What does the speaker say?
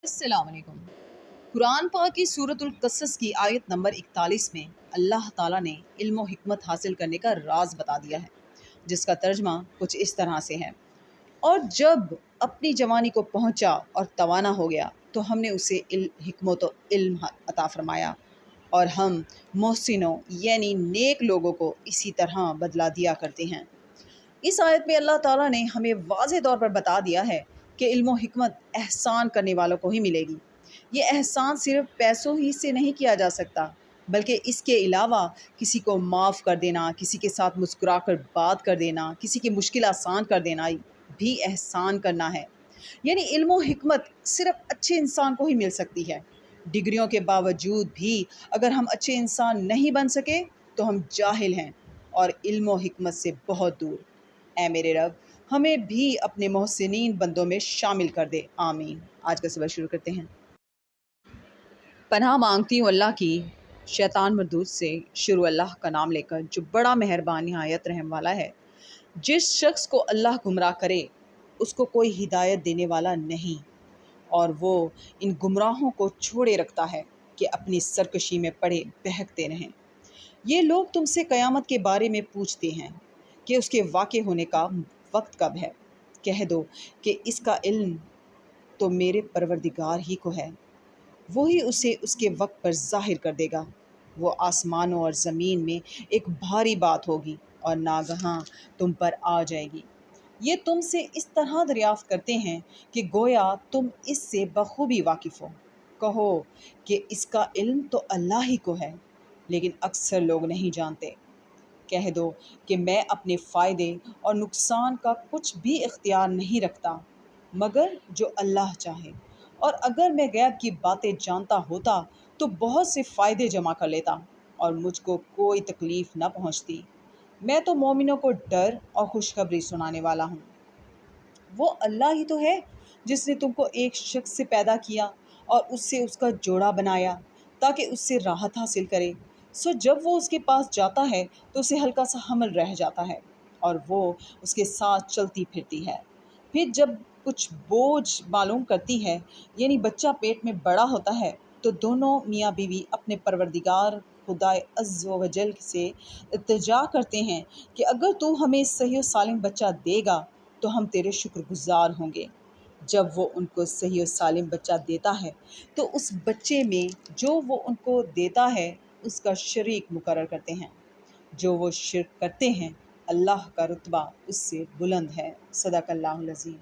अस्सलाम वालेकुम। कुरान पाक की सूरतुल कसस की आयत नंबर 41 में अल्लाह ताला ने इल्म और हिकमत हासिल करने का राज बता दिया है, जिसका तर्जमा कुछ इस तरह से है। और जब अपनी जवानी को पहुंचा और तवाना हो गया तो हमने उसे हिकमत और इल्म अता फरमाया, और हम मोहसिनों यानी नेक लोगों को इसी तरह बदला दिया करते हैं। इस आयत में अल्लाह ताला ने हमें वाज़ेह तौर पर बता दिया है कि इल्म और हिकमत एहसान करने वालों को ही मिलेगी। ये एहसान सिर्फ पैसों ही से नहीं किया जा सकता, बल्कि इसके अलावा किसी को माफ़ कर देना, किसी के साथ मुस्कुरा कर बात कर देना, किसी की मुश्किल आसान कर देना भी एहसान करना है। यानी इल्म और हिकमत सिर्फ अच्छे इंसान को ही मिल सकती है। डिग्रियों के बावजूद भी अगर हम अच्छे इंसान नहीं बन सके तो हम जाहिल हैं और इल्म और हिकमत से बहुत दूर। ऐ मेरे रब, हमें भी अपने मोहसिनीन बंदों में शामिल कर दे, आमीन। आज का सबक शुरू करते हैं। पनाह मांगती हूँ अल्लाह की शैतान मरदूद से। शुरू अल्लाह का नाम लेकर जो बड़ा मेहरबान निहायत रहम वाला है। जिस शख्स को अल्लाह गुमराह करे उसको कोई हिदायत देने वाला नहीं, और वो इन गुमराहों को छोड़े रखता है कि अपनी सरकशी में पड़े बहकते रहें। ये लोग तुमसे क़यामत के बारे में पूछते हैं कि उसके वाक़े होने का वक्त कब है। कह दो कि इसका इल्म तो मेरे परवरदिगार ही को है, वही उसे उसके वक्त पर ज़ाहिर कर देगा। वो आसमानों और ज़मीन में एक भारी बात होगी और नागहां तुम पर आ जाएगी। ये तुमसे इस तरह दरियाफ़्त करते हैं कि गोया तुम इससे बखूबी वाकिफ़ हो। कहो कि इसका इल्म तो अल्लाह ही को है, लेकिन अक्सर लोग नहीं जानते। कह दो कि मैं अपने फ़ायदे और नुकसान का कुछ भी इख्तियार नहीं रखता मगर जो अल्लाह चाहे, और अगर मैं गैब की बातें जानता होता तो बहुत से फ़ायदे जमा कर लेता और मुझको कोई तकलीफ़ न पहुंचती। मैं तो मोमिनों को डर और खुशखबरी सुनाने वाला हूँ। वो अल्लाह ही तो है जिसने तुमको एक शख्स से पैदा किया और उससे उसका जोड़ा बनाया ताकि उससे राहत हासिल करे। सो जब वो उसके पास जाता है तो उसे हल्का सा हमल रह जाता है और वो उसके साथ चलती फिरती है। फिर जब कुछ बोझ मालूम करती है, यानी बच्चा पेट में बड़ा होता है, तो दोनों मियाँ बीवी अपने परवरदिगार खुदाए अज़्ज़ व जल से इल्तिजा करते हैं कि अगर तू हमें सही और सालिम बच्चा देगा तो हम तेरे शुक्रगुज़ार होंगे। जब वो उनको सही और सालिम बच्चा देता है तो उस बच्चे में जो वो उनको देता है उसका शरीक मुकर्रर करते हैं। जो वो शिर्क करते हैं अल्लाह का रुतबा उससे बुलंद है। सदक़ल्लाहुल अज़ीम।